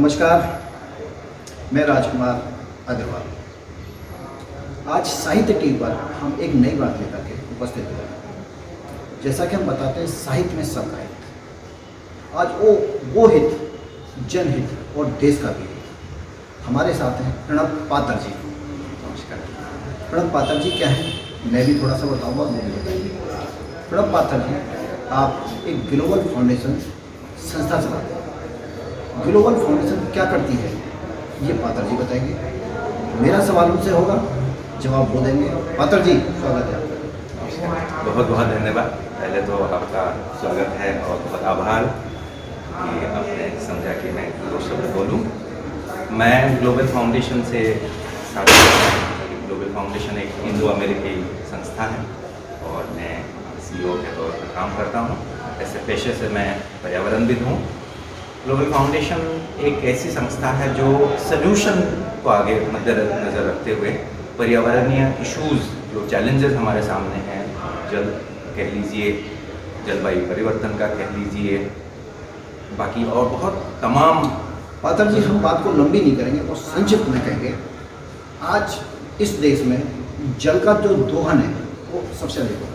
नमस्कार, मैं राजकुमार अग्रवाल। आज साहित्य टीवी पर हम एक नई बात लेकर के उपस्थित हुए हैं। जैसा कि हम बताते हैं, साहित्य में सबका हित। आज वो हित, जनहित और देश का भी हित। हमारे साथ हैं प्रणब पातर जी। नमस्कार। प्रणब पातर जी क्या है, मैं भी थोड़ा सा बताऊँगा, वो भी बताएंगे। प्रणब पातर जी, आप एक ग्लोबल फाउंडेशन संस्था चलाते हैं। ग्लोबल फाउंडेशन क्या करती है, ये पातर जी बताएंगे। मेरा सवाल उनसे होगा, जवाब वो देंगे। पातर जी, स्वागत है आपका। बहुत बहुत धन्यवाद। पहले तो आपका स्वागत है और बहुत आभार कि आपने समझा कि मैं दो शब्द बोलूँ। मैं ग्लोबल फाउंडेशन से ग्लोबल फाउंडेशन एक इंडो अमेरिकी संस्था है और मैं CEO के तौर पर काम करता हूँ। ऐसे पेशे से मैं पर्यावरणविद हूँ। ग्लोबल फाउंडेशन एक ऐसी संस्था है जो सल्यूशन को आगे मद्देनजर रखते हुए पर्यावरणीय इश्यूज़, जो चैलेंजेस हमारे सामने हैं, जल कह लीजिए, जलवायु परिवर्तन का कह लीजिए, बाकी और बहुत तमाम। पातर जी, हम बात को लंबी नहीं करेंगे और संक्षिप्त में कहेंगे। आज इस देश में जल का जो दोहन है वो सबसे अधिक हो रहा है।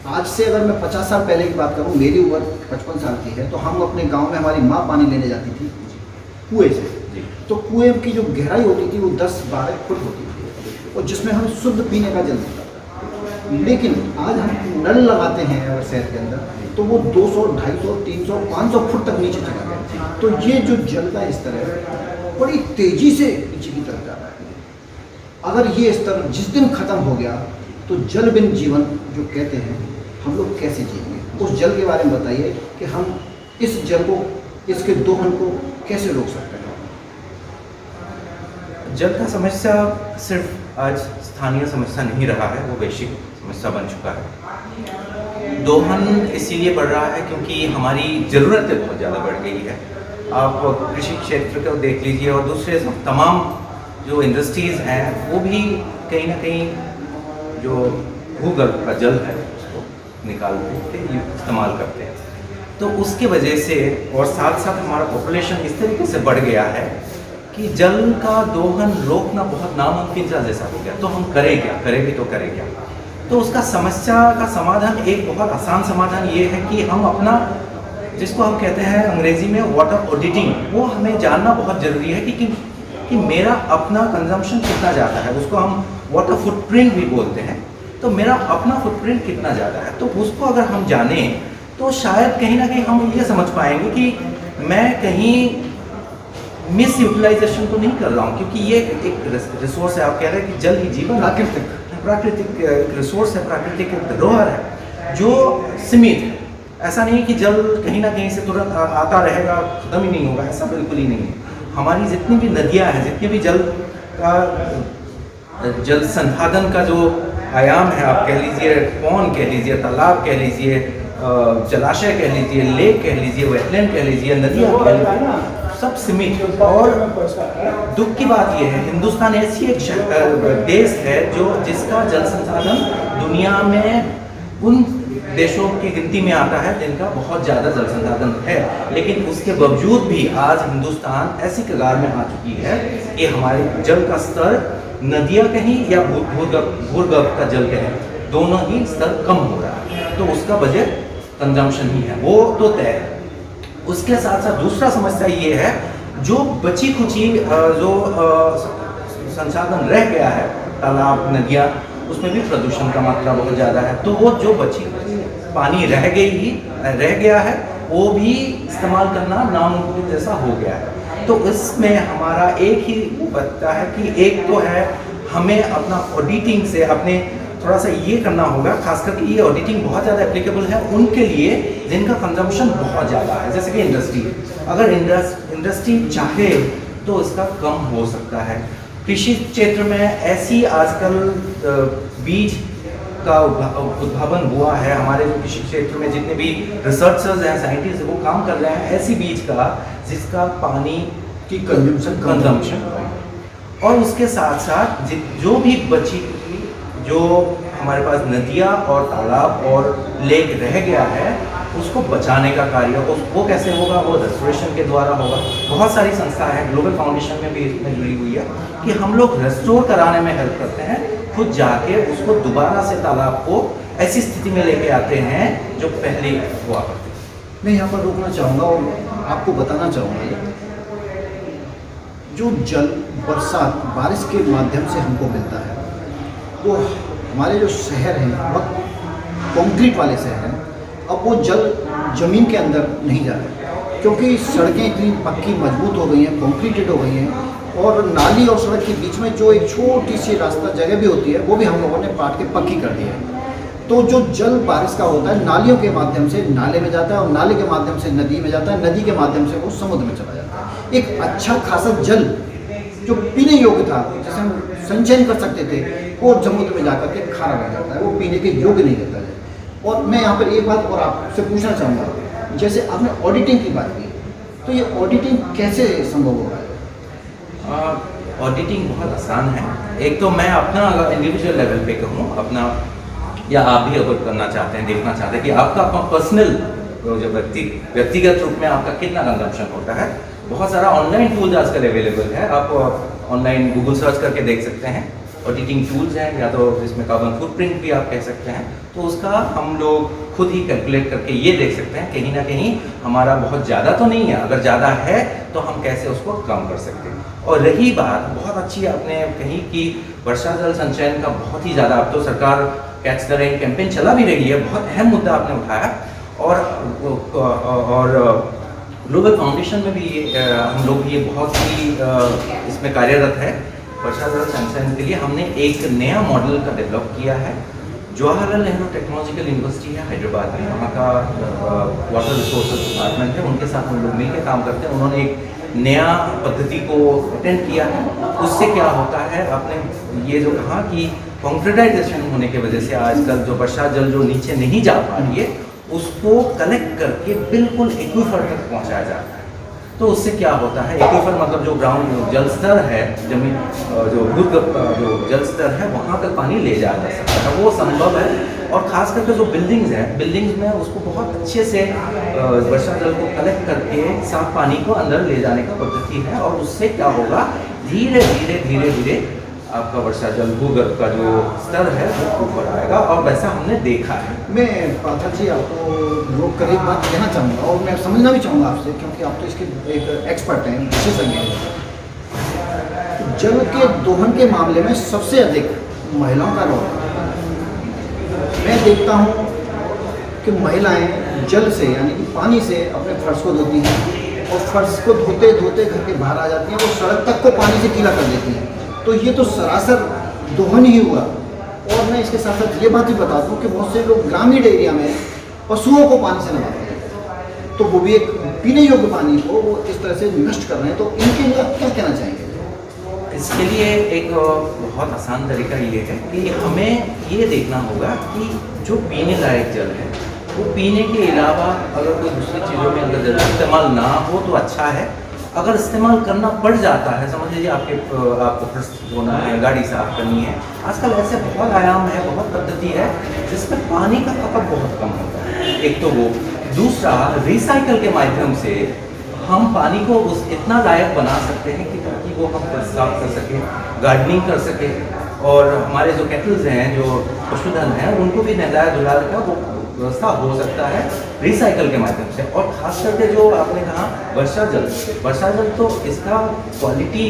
आज से अगर मैं 50 साल पहले की बात करूं, मेरी उम्र 55 साल की है, तो हम अपने गांव में हमारी माँ पानी लेने जाती थी कुएं से। तो कुएं की जो गहराई होती थी वो 10-12 फुट होती थी और जिसमें हमें शुद्ध पीने का जल मिलता था। लेकिन आज हम नल लगाते हैं अगर शहर के अंदर, तो वो 200, 250, 300, 500 फुट तक नीचे चला गया। तो ये जो जल का स्तर है बड़ी तेजी से नीचे की तरफ जा रहा है। अगर ये स्तर जिस दिन खत्म हो गया तो जल बिन जीवन जो कहते हैं, हम लोग कैसे जिएंगे? उस जल के बारे में बताइए कि हम इस जल को, इसके दोहन को कैसे रोक सकते हैं। जल का समस्या सिर्फ आज स्थानीय समस्या नहीं रहा है, वो वैश्विक समस्या बन चुका है। दोहन इसीलिए बढ़ रहा है क्योंकि हमारी ज़रूरतें बहुत ज़्यादा बढ़ गई है। आप कृषि क्षेत्र को देख लीजिए और दूसरे तमाम जो इंडस्ट्रीज़ हैं, वो भी कहीं ना कहीं जो भूगर्भ का जल है उसको निकालते थे, इस्तेमाल करते हैं। तो उसके वजह से और साथ साथ हमारा पॉपुलेशन इस तरीके से बढ़ गया है कि जल का दोहन रोकना बहुत नामुमकिन सा जैसा हो गया। तो हम करें क्या, करेंगे तो करें क्या? तो उसका समस्या का समाधान, एक बहुत आसान समाधान ये है कि हम अपना, जिसको हम कहते हैं अंग्रेजी में वाटर ऑडिटिंग, वो हमें जानना बहुत ज़रूरी है कि मेरा अपना कंजम्पशन कितना ज़्यादा है। उसको हम वाटर फुटप्रिंट भी बोलते हैं। तो मेरा अपना फुटप्रिंट कितना ज़्यादा है, तो उसको अगर हम जानें तो शायद कहीं ना कहीं हम ये समझ पाएंगे कि मैं कहीं मिस यूटिलाइजेशन तो नहीं कर रहा हूँ, क्योंकि ये एक रिसोर्स है। आप कह रहे हैं कि जल ही जीवन, प्राकृतिक रिसोर्स है, प्राकृतिक धरोहर है जो सीमित है। ऐसा नहीं कि जल कहीं ना कहीं से तुरंत आता रहेगा, ख़त्म ही नहीं होगा, ऐसा बिल्कुल ही नहीं है। हमारी जितनी भी नदियाँ हैं, जितने भी जल संसाधन का जो आयाम है, आप कह लीजिए पौंड कह लीजिए, तालाब कह लीजिए, जलाशय कह लीजिए, लेक कह लीजिए, वेटलैंड कह लीजिए, नदियाँ कह लीजिए, सब सीमित। और दुख की बात यह है, हिंदुस्तान ऐसी एक देश है जिसका जल संसाधन दुनिया में उन देशों की गिनती में आता है जिनका बहुत ज़्यादा जल संसाधन है। लेकिन उसके बावजूद भी आज हिंदुस्तान ऐसी कगार में आ चुकी है कि हमारे जल का स्तर, नदियाँ कहीं या भूगर्भ का जल कहीं, दोनों ही स्तर कम हो रहा है। तो उसका वजह कंजम्पशन ही है, वो तो तय है। उसके साथ साथ दूसरा समस्या ये है, जो बची खुची जो संसाधन रह गया है, तालाब, नदियाँ, उसमें भी प्रदूषण का मात्रा बहुत ज़्यादा है। तो वो जो बची पानी रह गया है, वो भी इस्तेमाल करना नामुमकिन जैसा हो गया है। तो इसमें हमारा एक ही बचता है कि एक तो है हमें अपना ऑडिटिंग से अपने थोड़ा सा ये करना होगा, खास करके ये ऑडिटिंग बहुत ज़्यादा एप्लीकेबल है उनके लिए जिनका कंजम्पशन बहुत ज़्यादा है, जैसे कि इंडस्ट्री। अगर इंडस्ट्री चाहे तो इसका कम हो सकता है। कृषि क्षेत्र में ऐसी आजकल बीज का उद्भावन हुआ है। हमारे कृषि क्षेत्र में जितने भी रिसर्चर्स हैं, साइंटिस्ट हैं, वो काम कर रहे हैं ऐसी बीज का जिसका पानी की कंजम्पशन और उसके साथ साथ जो भी बची, जो हमारे पास नदियाँ और तालाब और लेक रह गया है, उसको बचाने का कार्य वो कैसे होगा, वो रेस्टोरेशन के द्वारा होगा। बहुत सारी संस्था है, ग्लोबल फाउंडेशन में भी इसमें जुड़ी हुई है कि हम लोग रेस्टोर कराने में हेल्प करते हैं, खुद जाके उसको दोबारा से तालाब को ऐसी स्थिति में लेके आते हैं जो पहले हुआ करती थी। मैं यहाँ पर रोकना चाहूँगा और आपको बताना चाहूँगा, जो जल बरसात बारिश के माध्यम से हमको मिलता है, वो हमारे जो शहर हैं वह कंक्रीट वाले शहर हैं, अब वो जल ज़मीन के अंदर नहीं जा रहा क्योंकि सड़कें इतनी पक्की मजबूत हो गई हैं, कंक्रीटेड हो गई हैं, और नाली और सड़क के बीच में जो एक छोटी सी रास्ता जगह भी होती है वो भी हम लोगों ने पाट के पक्की कर दी है। तो जो जल बारिश का होता है नालियों के माध्यम से नाले में जाता है और नाले के माध्यम से नदी में जाता है, नदी के माध्यम से वो समुद्र में चला जाता है। एक अच्छा खासा जल जो पीने योग्य था, जिसे हम संचयन कर सकते थे, वो समुद्र में जाकर के खारा बन जाता है, वो पीने के योग्य नहीं रहता है। और मैं यहाँ पर एक बात और आपसे पूछना चाहूँगा, जैसे आपने ऑडिटिंग की बात की, तो ये ऑडिटिंग कैसे संभव होगा? ऑडिटिंग बहुत आसान है। एक तो मैं अपना अगर इंडिविजुअल लेवल पे कहूँ अपना, या आप भी अगर करना चाहते हैं, देखना चाहते हैं कि आपका अपना पर्सनल जो व्यक्तिगत रूप में आपका कितना कंजम्पशन होता है, बहुत सारा ऑनलाइन टूल्स आजकल अवेलेबल है। आप ऑनलाइन गूगल सर्च करके देख सकते हैं, ऑडिटिंग टूल्स हैं, या तो इसमें कार्बन फुटप्रिंट भी आप कह सकते हैं। तो उसका हम लोग खुद ही कैलकुलेट करके ये देख सकते हैं कहीं ना कहीं हमारा बहुत ज़्यादा तो नहीं है, अगर ज़्यादा है तो हम कैसे उसको कम कर सकते हैं। और रही बात, बहुत अच्छी आपने कही कि वर्षा जल संचयन का बहुत ही ज़्यादा, अब तो सरकार कैच द रेन कैंपेन चला भी रही है, बहुत अहम मुद्दा आपने उठाया। और ग्लोबल फाउंडेशन में भी हम लोग ये बहुत ही इसमें कार्यरत है। वर्षा जल संचयन के लिए हमने एक नया मॉडल का डेवलप किया है। जवाहरलाल नेहरू टेक्नोलॉजिकल यूनिवर्सिटी है हैदराबाद में, वहाँ का वाटर रिसोर्सेज डिपार्टमेंट है, उनके साथ हम लोग मिलकर काम करते हैं। उन्होंने एक नया पद्धति को अटेंड किया है। उससे क्या होता है, आपने ये जो कहा कि कॉन्क्रीटाइजेशन होने की वजह से आजकल जो वर्षा जल जो नीचे नहीं जा पा रही है, उसको कलेक्ट करके बिल्कुल एक्वीफर तक पहुँचाया जाता है। तो उससे क्या होता है, एक्वीफर मतलब जो ग्राउंड जल स्तर है, जमीन जो भूगर्भ जो जल स्तर है, वहाँ तक पानी ले जाया जा सकता है, वो संभव है। और ख़ास करके जो बिल्डिंग्स हैं, बिल्डिंग्स में उसको बहुत अच्छे से वर्षा जल को कलेक्ट करके साफ पानी को अंदर ले जाने का पद्धति है। और उससे क्या होगा, धीरे धीरे आपका वर्षा जल भूगर्भ का जो स्तर है वो ऊपर आएगा, और वैसा हमने देखा है। मैं पाठक जी आपको रोक कर एक बात कहना चाहूँगा, और मैं समझना भी चाहूँगा आपसे, क्योंकि आप तो इसके एक एक्सपर्ट हैं, विशेषज्ञ हैं। जल के दोहन के मामले में सबसे अधिक महिलाओं का रोल है। मैं देखता हूँ कि महिलाएं जल से यानी कि पानी से अपने फर्श को धोती हैं, और फर्श को धोते धोते घर के बाहर आ जाती हैं, वो सड़क तक को पानी से गीला कर देती हैं। तो ये तो सरासर दोहन ही हुआ। और मैं इसके साथ साथ ये बात भी बता दूँ कि बहुत से लोग ग्रामीण एरिया में पशुओं को पानी से नहलाते हैं, तो वो भी एक पीने योग्य पानी को वो इस तरह से नष्ट कर रहे हैं। तो इनके लिए आप क्या कहना चाहेंगे? इसके लिए एक बहुत आसान तरीका ये है कि हमें ये देखना होगा कि जो पीने लायक जल है, वो पीने के अलावा अगर कोई दूसरी चीज़ों में अगर जल इस्तेमाल ना हो तो अच्छा है। अगर इस्तेमाल करना पड़ जाता है, समझ लीजिए आपको फर्श धोना है, गाड़ी साफ करनी है, आजकल ऐसे बहुत आयाम है, बहुत पद्धति है जिसमें पानी का खपत बहुत कम होता है। एक तो वो, दूसरा रिसाइकल के माध्यम से हम पानी को उस इतना लायक बना सकते हैं कि ताकि वो हम साफ कर सकें, गार्डनिंग कर सकें, और हमारे जो कैटल्स हैं, जो पशुधन हैं, उनको भी नहलाया धुलाया का वो व्यवस्था हो सकता है रिसाइकल के माध्यम से। और खास करके जो आपने कहा वर्षा जल तो इसका क्वालिटी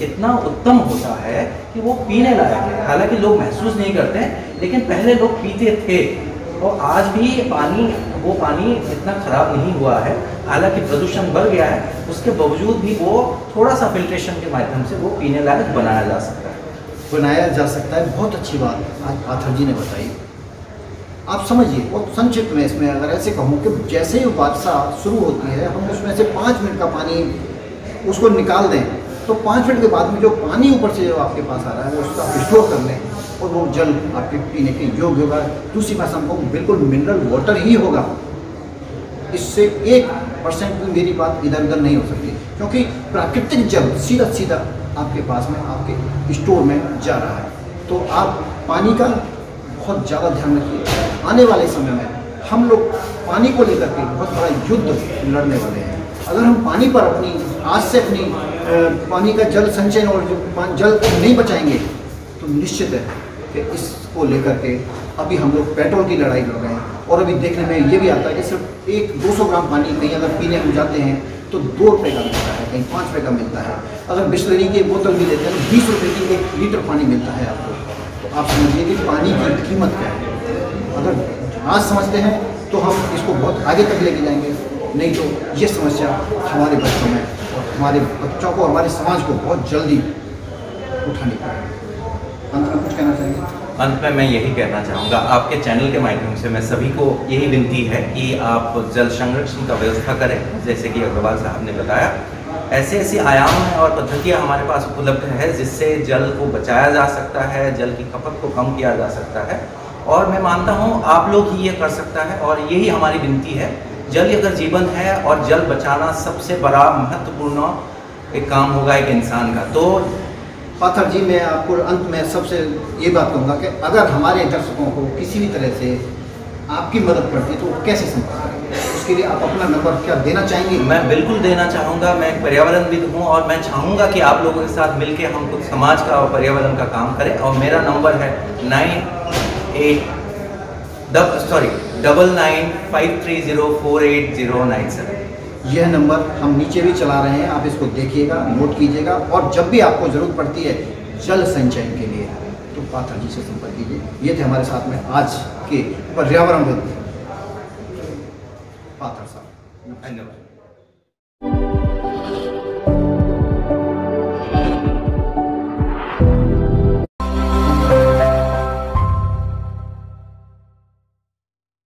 इतना उत्तम होता है कि वो पीने लायक है। हालांकि लोग महसूस नहीं करते हैं, लेकिन पहले लोग पीते थे, और आज भी वो पानी इतना खराब नहीं हुआ है। हालांकि प्रदूषण बढ़ गया है, उसके बावजूद भी वो थोड़ा सा फिल्ट्रेशन के माध्यम से वो पीने लायक बनाया जा सकता है। बहुत अच्छी बात आज पाठक जी ने बताई। आप समझिए, बहुत संक्षिप्त में इसमें अगर ऐसे कहूँ कि जैसे ही वर्षा शुरू होती है, हम उसमें से 5 मिनट का पानी उसको निकाल दें, तो 5 मिनट के बाद में जो पानी ऊपर से जो आपके पास आ रहा है उसको आप स्टोर कर लें, और वो जल आपके पीने के योग्य होगा। दूसरी भाषा में बिल्कुल मिनरल वाटर ही होगा। इससे 1% भी मेरी बात इधर उधर नहीं हो सकती, क्योंकि प्राकृतिक जल सीधा आपके पास में आपके स्टोर में जा रहा है। तो आप पानी का बहुत ज़्यादा ध्यान रखिए। आने वाले समय में हम लोग पानी को लेकर के बहुत बड़ा युद्ध लड़ने वाले हैं। अगर हम पानी पर अपनी आज से अपनी पानी का जल संचयन और जो जल नहीं बचाएंगे तो निश्चित है कि इसको लेकर के अभी हम लोग पेट्रोल की लड़ाई लड़ रहे हैं। और अभी देखने में ये भी आता है कि सिर्फ 200 ग्राम पानी कहीं अगर पीने हम जाते हैं तो 2 रुपये का मिलता है, कहीं 5 रुपये का मिलता है। अगर बिस्लरी की बोतल भी लेते हैं तो 20 रुपये की 1 लीटर पानी मिलता है आपको। तो आप समझिए कि पानी की कीमत क्या है। अगर आज समझते हैं तो हम इसको बहुत आगे तक लेके जाएंगे, नहीं तो ये समस्या हमारे बच्चों में और हमारे बच्चों को, हमारे समाज को बहुत जल्दी उठानी पड़ेगी। अंत में कुछ कहना चाहिए? अंत में मैं यही कहना चाहूँगा, आपके चैनल के माध्यम से मैं सभी को यही विनती है कि आप जल संरक्षण का व्यवस्था करें। जैसे कि अग्रवाल साहब ने बताया, ऐसे ऐसे आयाम हैं और पद्धतियाँ हमारे पास उपलब्ध है जिससे जल को बचाया जा सकता है, जल की खपत को कम किया जा सकता है। और मैं मानता हूँ आप लोग ही ये कर सकता है और यही हमारी विनती है। जल अगर जीवन है और जल बचाना सबसे बड़ा महत्वपूर्ण एक काम होगा एक इंसान का। तो पाथर जी, मैं आपको अंत में सबसे ये बात कहूँगा कि अगर हमारे दर्शकों को किसी भी तरह से आपकी मदद करती है तो वो कैसे संपर्क करेंगे? उसके लिए आप अपना नंबर क्या देना चाहेंगे? मैं बिल्कुल देना चाहूँगा। मैं एक पर्यावरणविद हूँ और मैं चाहूँगा कि आप लोगों के साथ मिलकर हम कुछ समाज का और पर्यावरण का काम करें। और मेरा नंबर है 9953048097। यह नंबर हम नीचे भी चला रहे हैं, आप इसको देखिएगा, नोट कीजिएगा। और जब भी आपको ज़रूरत पड़ती है जल संचयन के लिए तो पाथर जी से संपर्क कीजिए। ये थे हमारे साथ में आज के पर्यावरण पाथर साहब। धन्यवाद।